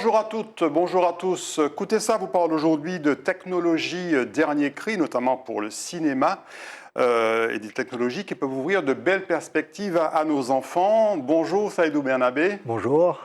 bonjour à toutes, bonjour à tous. Écoutez ça, vous parle aujourd'hui de technologies dernier cri, notamment pour le cinéma, et des technologies qui peuvent ouvrir de belles perspectives à nos enfants. Bonjour Saïdou Bernabé. Bonjour.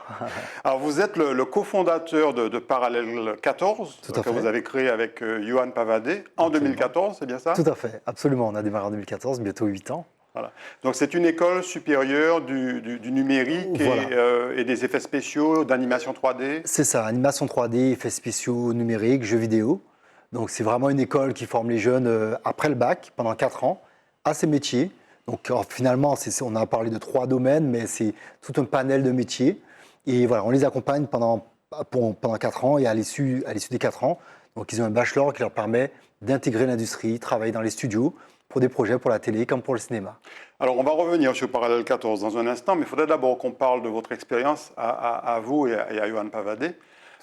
Alors vous êtes le cofondateur de Parallèle 14, Tout à que fait. vous avez créé avec Yohan Pavadé en Absolument. 2014, c'est bien ça? Tout à fait, absolument. On a démarré en 2014, bientôt 8 ans. Voilà. Donc c'est une école supérieure du numérique Voilà. et des effets spéciaux, d'animation 3D. C'est ça, animation 3D, effets spéciaux numériques, jeux vidéo. Donc c'est vraiment une école qui forme les jeunes après le bac, pendant 4 ans, à ces métiers. Donc finalement, on a parlé de 3 domaines, mais c'est tout un panel de métiers. Et voilà, on les accompagne pendant 4 ans et à l'issue des 4 ans, donc ils ont un bachelor qui leur permet d'intégrer l'industrie, travailler dans les studios pour des projets pour la télé comme pour le cinéma. Alors, on va revenir sur Parallèle 14 dans un instant, mais il faudrait d'abord qu'on parle de votre expérience à vous et à Yohan Pavadé,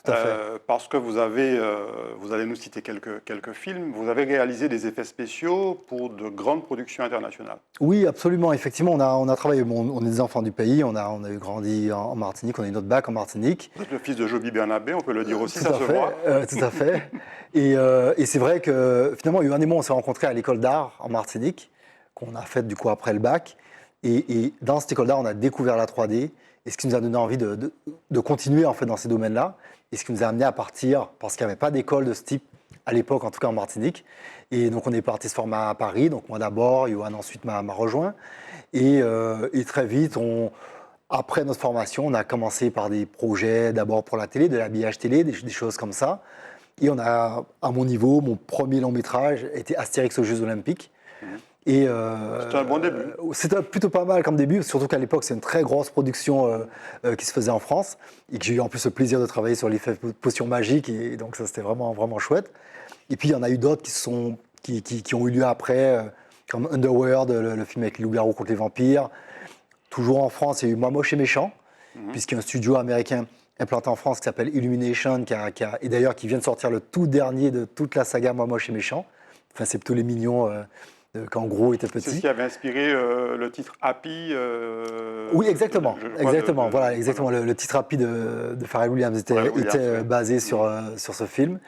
Tout à fait. parce que vous allez nous citer quelques films, vous avez réalisé des effets spéciaux pour de grandes productions internationales. Oui, absolument. Effectivement, on a travaillé. Bon, on est des enfants du pays. On a grandi en Martinique. On a eu notre bac en Martinique. Vous êtes le fils de Joby Bernabé, on peut le dire aussi, Tout ça à se fait. voit. Tout à fait. Et c'est vrai que finalement, Yohan et moi, on s'est rencontrés à l'école d'art en Martinique, qu'on a faite du coup après le bac. Et dans cette école d'art, on a découvert la 3D. Et ce qui nous a donné envie de continuer en fait dans ces domaines-là. Et ce qui nous a amené à partir, parce qu'il n'y avait pas d'école de ce type à l'époque, en tout cas en Martinique. Et donc on est parti se former à Paris. Donc moi d'abord, Yohan ensuite m'a rejoint. Et très vite, après notre formation, on a commencé par des projets d'abord pour la télé, de l'habillage télé, des choses comme ça. Et on a, à mon niveau, mon premier long métrage était Astérix aux Jeux Olympiques. C'était un bon début. C'était plutôt pas mal comme début, surtout qu'à l'époque, c'est une très grosse production qui se faisait en France et que j'ai eu en plus le plaisir de travailler sur l'effet potion magique. Et donc, ça, c'était vraiment, vraiment chouette. Et puis, il y en a eu d'autres qui ont eu lieu après, comme Underworld, le film avec les loups-garous contre les vampires. Toujours en France, il y a eu Moi Moche et Méchant, puisqu'il y a un studio américain implanté en France qui s'appelle Illumination, et d'ailleurs qui vient de sortir le tout dernier de toute la saga Moi Moche et Méchant. Enfin, c'est plutôt les mignons quand Gros était petit. C'est ce qui avait inspiré le titre Happy. Oui, exactement. Exactement. Voilà, exactement. Voilà. Le titre Happy de Pharrell Williams était basé sur ce film,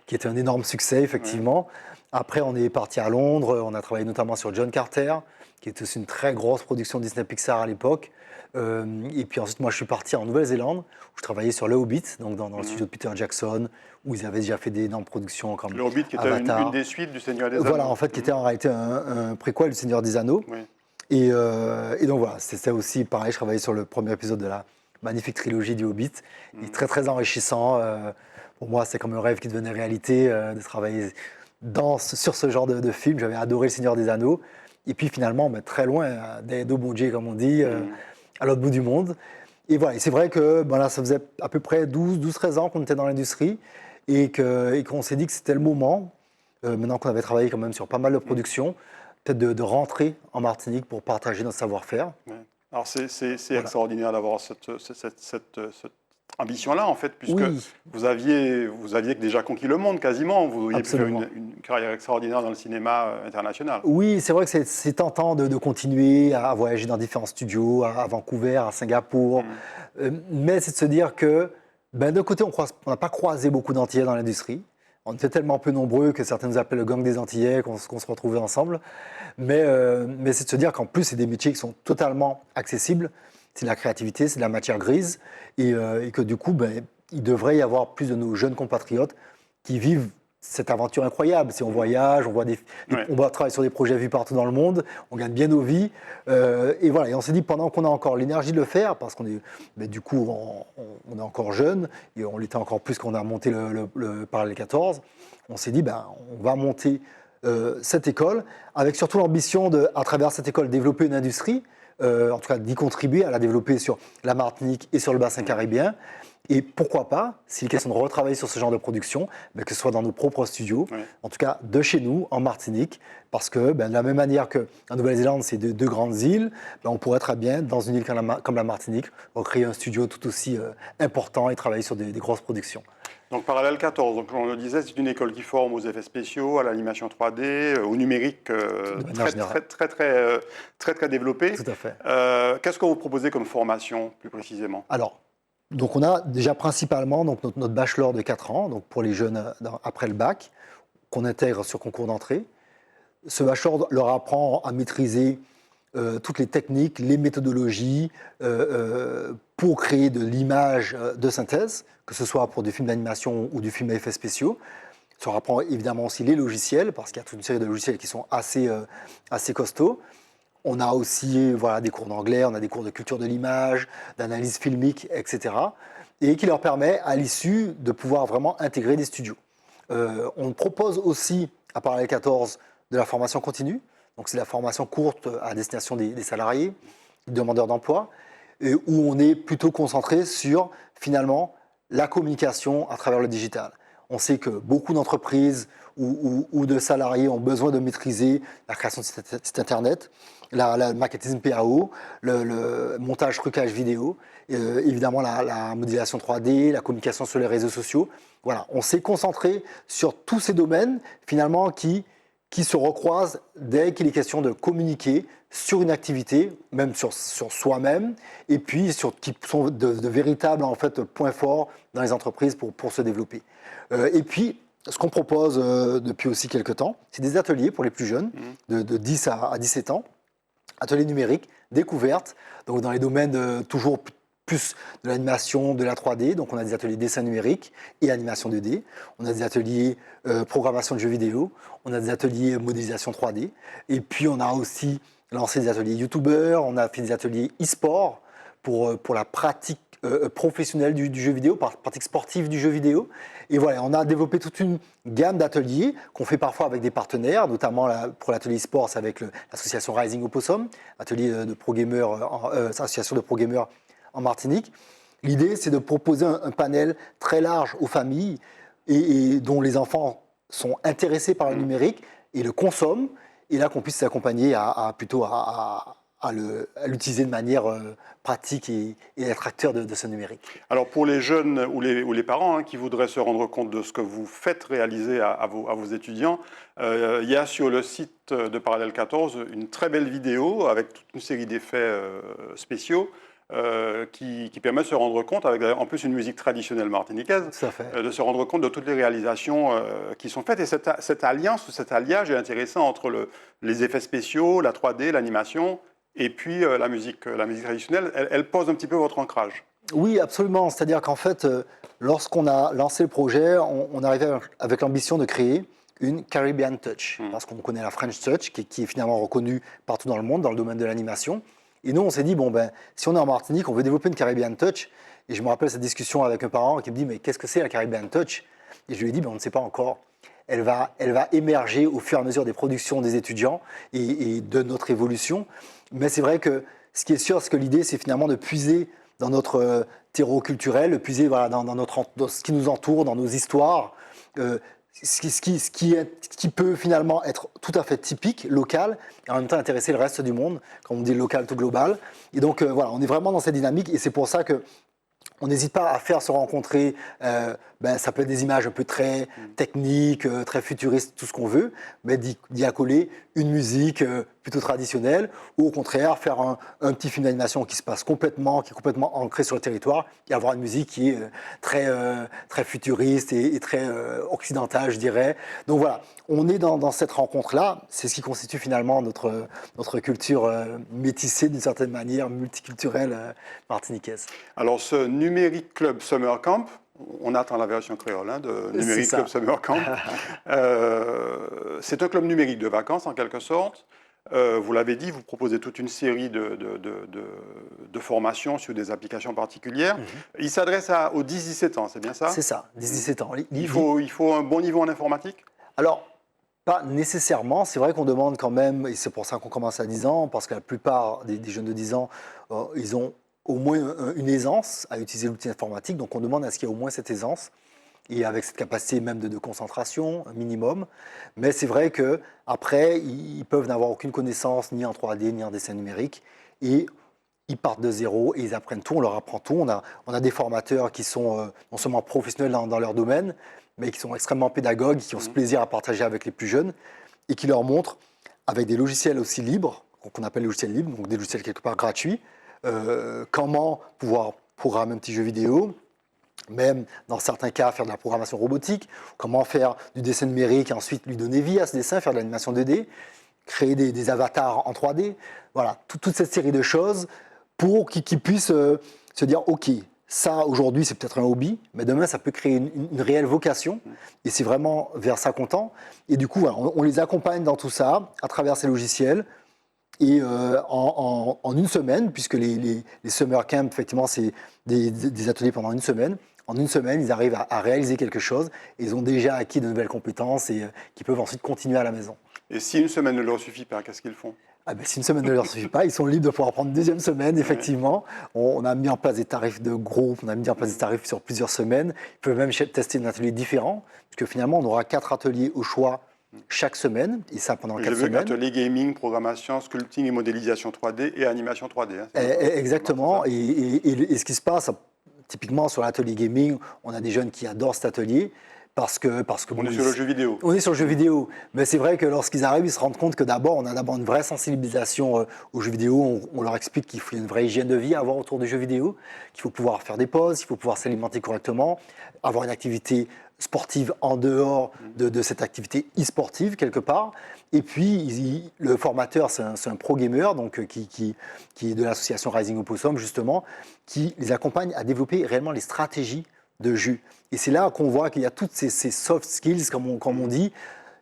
qui était un énorme succès, effectivement. Après, on est parti à Londres. On a travaillé notamment sur John Carter, qui était aussi une très grosse production Disney Pixar à l'époque. Et puis ensuite, moi, je suis parti en Nouvelle-Zélande, où je travaillais sur Le Hobbit, donc dans le studio de Peter Jackson, où ils avaient déjà fait d'énormes productions comme Le Hobbit, qui était Avatar. une des suites du Seigneur des Anneaux. Voilà, en fait, qui était en réalité un préquel du Seigneur des Anneaux. Oui. Et donc voilà, c'était aussi pareil, je travaillais sur le premier épisode de la magnifique trilogie du Hobbit, et très très enrichissant. Pour moi, c'est comme un rêve qui devenait réalité de travailler sur ce genre de film. J'avais adoré le Seigneur des Anneaux. Et puis finalement, très loin, d'au bon Dieu, comme on dit, à l'autre bout du monde. Et voilà, et c'est vrai que là, ça faisait à peu près 12-13 ans qu'on était dans l'industrie et qu'on s'est dit que c'était le moment, maintenant qu'on avait travaillé quand même sur pas mal de productions, peut-être de rentrer en Martinique pour partager notre savoir-faire. Ouais. Alors c'est Voilà. extraordinaire d'avoir cette ambition-là, en fait, puisque Oui. vous aviez déjà conquis le monde quasiment. Vous auriez pu faire Absolument. une carrière extraordinaire dans le cinéma international. Oui, c'est vrai que c'est tentant de continuer à voyager dans différents studios, à Vancouver, à Singapour. Mais c'est de se dire que, d'un côté, on n'a pas croisé beaucoup d'Antillais dans l'industrie. On était tellement peu nombreux que certains nous appellent le gang des Antillais, qu'on se retrouvait ensemble. Mais c'est de se dire qu'en plus, c'est des métiers qui sont totalement accessibles. C'est de la créativité, c'est de la matière grise. Et que du coup, il devrait y avoir plus de nos jeunes compatriotes qui vivent cette aventure incroyable. Si on voyage, on va travailler sur des projets vus partout dans le monde, on gagne bien nos vies. Et voilà. Et on s'est dit, pendant qu'on a encore l'énergie de le faire, parce qu'on est, du coup, on est encore jeune, et on l'était encore plus quand on a monté le Parallèle 14, on s'est dit, on va monter cette école, avec surtout l'ambition de, à travers cette école, développer une industrie, en tout cas d'y contribuer, à la développer sur la Martinique et sur le bassin caribéen. Et pourquoi pas, s'il est question de retravailler sur ce genre de production, que ce soit dans nos propres studios, en tout cas de chez nous, en Martinique, parce que de la même manière qu'en Nouvelle-Zélande, c'est deux grandes îles, on pourrait très bien, dans une île comme la Martinique, recréer un studio tout aussi important et travailler sur des grosses productions. Donc Parallèle 14, donc on le disait, c'est une école qui forme aux effets spéciaux, à l'animation 3D, au numérique très développé. Tout à fait. Qu'est-ce que vous proposez comme formation, plus précisément? Alors, Donc on a déjà principalement donc, notre bachelor de 4 ans, donc pour les jeunes après le bac, qu'on intègre sur concours d'entrée. Ce bachelor leur apprend à maîtriser toutes les techniques, les méthodologies pour créer de l'image de synthèse, que ce soit pour du film d'animation ou du film à effets spéciaux. Ça leur apprend évidemment aussi les logiciels, parce qu'il y a toute une série de logiciels qui sont assez costauds. On a aussi voilà, des cours d'anglais, on a des cours de culture de l'image, d'analyse filmique, etc. Et qui leur permet, à l'issue, de pouvoir vraiment intégrer des studios. On propose aussi, à Parallèle 14, de la formation continue. Donc c'est la formation courte à destination des salariés, des demandeurs d'emploi, où on est plutôt concentré sur, finalement, la communication à travers le digital. On sait que beaucoup d'entreprises ou de salariés ont besoin de maîtriser la création de sites internet, le marketing PAO, le montage, trucage vidéo, évidemment la modélisation 3D, la communication sur les réseaux sociaux. Voilà, on s'est concentré sur tous ces domaines finalement qui se recroisent dès qu'il est question de communiquer sur une activité, même sur soi-même, et puis qui sont de véritables en fait, points forts dans les entreprises pour se développer. Et puis, ce qu'on propose depuis aussi quelques temps, c'est des ateliers pour les plus jeunes, de 10 à 17 ans, ateliers numériques, découvertes, donc dans les domaines toujours plus de l'animation, de la 3D, donc on a des ateliers dessin numérique et animation 2D, on a des ateliers programmation de jeux vidéo, on a des ateliers modélisation 3D, et puis on a aussi lancé des ateliers youtubeurs, on a fait des ateliers e-sport pour la pratique professionnelle du jeu vidéo, pratique sportive du jeu vidéo. Et voilà, on a développé toute une gamme d'ateliers qu'on fait parfois avec des partenaires, notamment pour l'atelier sport, c'est avec l'association Rising Opossum, atelier de pro gamers, association de pro gamers en Martinique. L'idée, c'est de proposer un panel très large aux familles et dont les enfants sont intéressés par le numérique et le consomment, et là qu'on puisse s'accompagner plutôt à l'utiliser de manière pratique et être acteur de ce numérique. Alors pour les jeunes ou les parents qui voudraient se rendre compte de ce que vous faites réaliser à vos étudiants, il y a sur le site de Parallèle 14 une très belle vidéo avec toute une série d'effets spéciaux qui permet de se rendre compte, avec en plus une musique traditionnelle martiniquaise, de se rendre compte de toutes les réalisations qui sont faites. Et cette alliance ou cet alliage est intéressant entre les effets spéciaux, la 3D, l'animation, et puis la musique traditionnelle. Elle pose un petit peu votre ancrage. Oui, absolument. C'est-à-dire qu'en fait, lorsqu'on a lancé le projet, on arrivait avec l'ambition de créer une Caribbean Touch, parce qu'on connaît la French Touch, qui est finalement reconnue partout dans le monde, dans le domaine de l'animation. Et nous, on s'est dit, si on est en Martinique, on veut développer une Caribbean Touch. Et je me rappelle cette discussion avec un parent qui me dit, mais qu'est-ce que c'est la Caribbean Touch? Et je lui ai dit, on ne sait pas encore. Elle va émerger au fur et à mesure des productions des étudiants et de notre évolution. Mais c'est vrai que ce qui est sûr, c'est que l'idée, c'est finalement de puiser dans notre terreau culturel, de puiser dans ce qui nous entoure, dans nos histoires, ce qui peut finalement être tout à fait typique, local, et en même temps intéresser le reste du monde, quand on dit local to global. Et donc voilà, on est vraiment dans cette dynamique, et c'est pour ça que on n'hésite pas à faire se rencontrer, ça peut être des images un peu très techniques, très futuristes, tout ce qu'on veut, mais d'y accoler une musique plutôt traditionnelle, ou au contraire faire un petit film d'animation qui est complètement ancré sur le territoire, et avoir une musique qui est très futuriste et très occidentale, je dirais. Donc voilà, on est dans cette rencontre-là, c'est ce qui constitue finalement notre culture métissée d'une certaine manière, multiculturelle martiniquaise. Alors ce Numérique Club Summer Camp, on attend la version créole de Numérique Club Summer Camp, c'est un club numérique de vacances en quelque sorte. Vous l'avez dit, vous proposez toute une série de formations sur des applications particulières. Il s'adresse aux 10-17 ans, c'est bien ça? C'est ça, 10-17 ans. Il faut un bon niveau en informatique? Alors, pas nécessairement. C'est vrai qu'on demande quand même, et c'est pour ça qu'on commence à 10 ans, parce que la plupart des jeunes de 10 ans, ils ont au moins une aisance à utiliser l'outil informatique. Donc on demande à ce qu'il y ait au moins cette aisance, et avec cette capacité même de concentration, un minimum. Mais c'est vrai qu'après, ils peuvent n'avoir aucune connaissance ni en 3D, ni en dessin numérique. Et ils partent de zéro et ils apprennent tout, on leur apprend tout. On a des formateurs qui sont non seulement professionnels dans leur domaine, mais qui sont extrêmement pédagogues, qui ont ce plaisir à partager avec les plus jeunes et qui leur montrent, avec des logiciels aussi libres, qu'on appelle logiciels libres, donc des logiciels quelque part gratuits, comment pouvoir programmer un petit jeu vidéo, même dans certains cas faire de la programmation robotique, comment faire du dessin numérique et ensuite lui donner vie à ce dessin, faire de l'animation 2D, créer des avatars en 3D, voilà, toute cette série de choses pour qu'ils puissent se dire, ok, ça aujourd'hui c'est peut-être un hobby, mais demain ça peut créer une réelle vocation, et c'est vraiment vers ça qu'on tend. Et du coup, voilà, on les accompagne dans tout ça à travers ces logiciels. Et en une semaine, puisque les summer camps, effectivement, c'est des ateliers pendant une semaine. En une semaine, ils arrivent à réaliser quelque chose et ils ont déjà acquis de nouvelles compétences et qui peuvent ensuite continuer à la maison. Et si une semaine ne leur suffit pas, qu'est-ce qu'ils font? Ah ben, si une semaine ne leur suffit pas, ils sont libres de pouvoir prendre une deuxième semaine, effectivement. On a mis en place des tarifs de groupe, on a mis en place des tarifs sur plusieurs semaines. Ils peuvent même tester un atelier différent, puisque finalement, on aura 4 ateliers au choix chaque semaine, et ça pendant 4 semaines. Atelier gaming, programmation, sculpting et modélisation 3D et animation 3D. Hein, exactement. Et ce qui se passe, typiquement sur l'atelier gaming, on a des jeunes qui adorent cet atelier. Parce que on est sur le jeu vidéo. On est sur le jeu vidéo. Mais c'est vrai que lorsqu'ils arrivent, ils se rendent compte que d'abord, on a d'abord une vraie sensibilisation aux jeux vidéo. On leur explique qu'il faut une vraie hygiène de vie à avoir autour du jeu vidéo, qu'il faut pouvoir faire des pauses, qu'il faut pouvoir s'alimenter correctement, avoir une activité sportive en dehors de cette activité e-sportive quelque part. Et puis, le formateur, c'est un pro gamer donc, qui est de l'association Rising Opossum, justement, qui les accompagne à développer réellement les stratégies de jeu. Et c'est là qu'on voit qu'il y a toutes ces soft skills, comme on dit,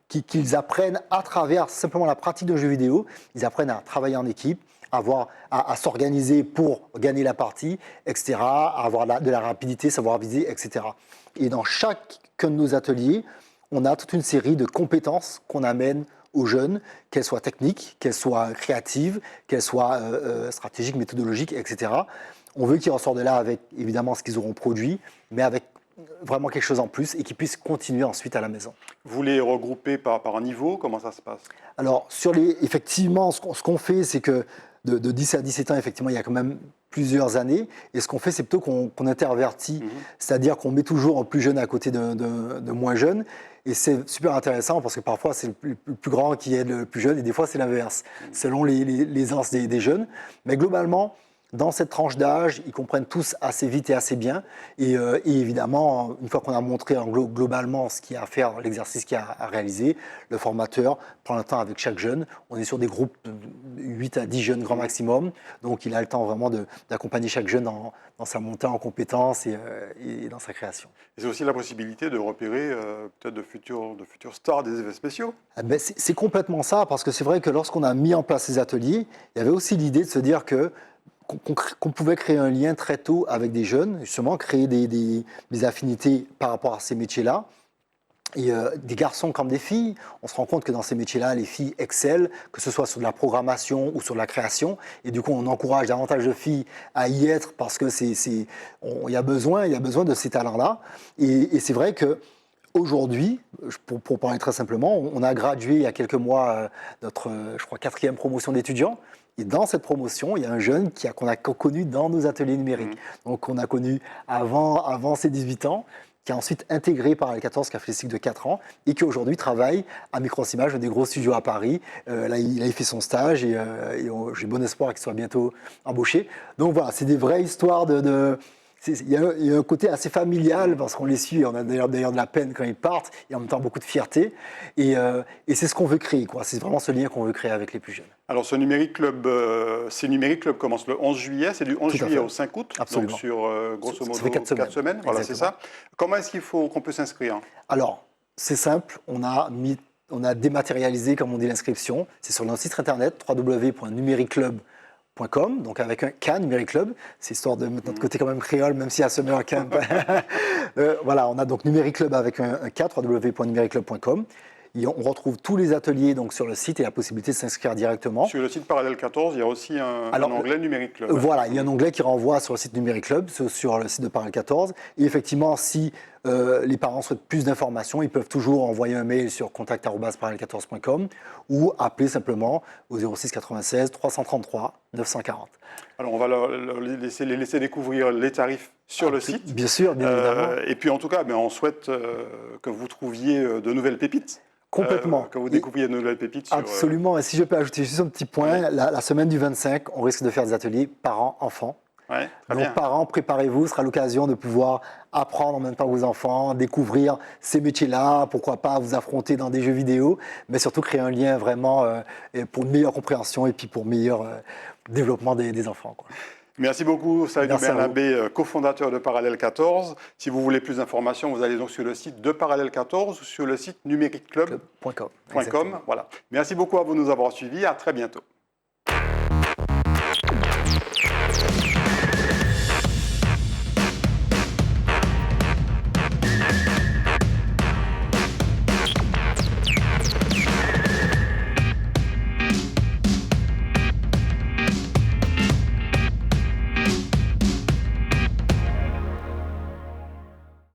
qu'ils apprennent à travers simplement la pratique de jeux vidéo. Ils apprennent à travailler en équipe, à s'organiser pour gagner la partie, etc., à avoir de la rapidité, savoir viser, etc. Et dans chacun de nos ateliers, on a toute une série de compétences qu'on amène aux jeunes, qu'elles soient techniques, qu'elles soient créatives, qu'elles soient stratégiques, méthodologiques, etc. On veut qu'ils ressortent de là avec évidemment ce qu'ils auront produit, mais avec vraiment quelque chose en plus et qu'ils puissent continuer ensuite à la maison. Vous les regroupez par niveau? Comment ça se passe? Alors, effectivement, ce qu'on fait, c'est que de 10 à 17 ans, effectivement, il y a quand même plusieurs années. Et ce qu'on fait, c'est plutôt qu'on intervertit, c'est-à-dire qu'on met toujours plus jeune à côté de moins jeunes. Et c'est super intéressant parce que parfois, c'est le plus grand qui aide le plus jeune et des fois, c'est l'inverse, selon les ans des jeunes. Mais globalement, dans cette tranche d'âge, ils comprennent tous assez vite et assez bien. Et évidemment, une fois qu'on a montré globalement ce qu'il y a à faire, l'exercice qu'il y a à réaliser, le formateur prend le temps avec chaque jeune. On est sur des groupes de 8 à 10 jeunes grand maximum. Donc, il a le temps vraiment d'accompagner chaque jeune dans sa montée en compétences et dans sa création. Et c'est aussi la possibilité de repérer peut-être de futurs stars des effets spéciaux. Ben c'est complètement ça, parce que c'est vrai que lorsqu'on a mis en place ces ateliers, il y avait aussi l'idée de se dire qu'on pouvait créer un lien très tôt avec des jeunes, justement créer des affinités par rapport à ces métiers-là. Et des garçons comme des filles, on se rend compte que dans ces métiers-là, les filles excellent, que ce soit sur de la programmation ou sur de la création. Et du coup, on encourage davantage de filles à y être parce que il y a besoin de ces talents-là. Et c'est vrai que aujourd'hui, pour parler très simplement, on a gradué il y a quelques mois notre, je crois, 4e promotion d'étudiants. Et dans cette promotion, il y a un jeune qu'on a connu dans nos ateliers numériques. Donc, on a connu avant ses 18 ans, qui a ensuite intégré par L14, qui a fait le cycle de 4 ans, et qui aujourd'hui travaille à Microsimage, des gros studios à Paris. Là, il a fait son stage et j'ai bon espoir qu'il soit bientôt embauché. Donc voilà, c'est des vraies histoires il y a un côté assez familial parce qu'on les suit, on a d'ailleurs de la peine quand ils partent et en même temps beaucoup de fierté. Et c'est ce qu'on veut créer, quoi. C'est vraiment ce lien qu'on veut créer avec les plus jeunes. Alors ce Numérique Club, commence le 11 juillet, c'est du 11 juillet au 5 août, Absolument. donc sur grosso modo 4 semaines. Voilà, c'est ça. Comment est-ce qu'on peut s'inscrire? Alors, c'est simple, on a dématérialisé, comme on dit, l'inscription. C'est sur notre site internet www.numériclub.com, donc avec un K, Numérique Club, c'est histoire de mettre notre côté quand même créole, même s'il y a Summer Camp. Voilà, on a donc Numérique Club avec un K, www.numériclub.com. Et on retrouve tous les ateliers donc, sur le site et la possibilité de s'inscrire directement. Sur le site Parallèle 14, il y a aussi un onglet Numérique Club. Voilà, il y a un onglet qui renvoie sur le site Numérique Club, sur le site de Parallèle 14. Et effectivement, si les parents souhaitent plus d'informations, ils peuvent toujours envoyer un mail sur contact@parallèle14.com ou appeler simplement au 06 96 333 940. Alors, on va les laisser découvrir les tarifs sur le site. Bien sûr, bien évidemment. Et puis, en tout cas, on souhaite que vous trouviez de nouvelles pépites. Complètement. Que vous découvriez de nouvelles pépites. Absolument. Et si je peux ajouter juste un petit point, la semaine du 25, on risque de faire des ateliers parents-enfants Ouais, très Donc, bien. parents, préparez-vous, ce sera l'occasion de pouvoir apprendre en même temps que vos enfants, découvrir ces métiers-là, pourquoi pas vous affronter dans des jeux vidéo, mais surtout créer un lien vraiment pour une meilleure compréhension et puis pour meilleur développement des enfants, quoi. Merci beaucoup, Saïdou Merci à vous. Bernabé, cofondateur de Parallèle 14. Si vous voulez plus d'informations, vous allez donc sur le site de Parallèle 14 ou sur le site numériqueclub.com. Club.com. Exactement. Voilà. Merci beaucoup à vous de nous avoir suivis. À très bientôt.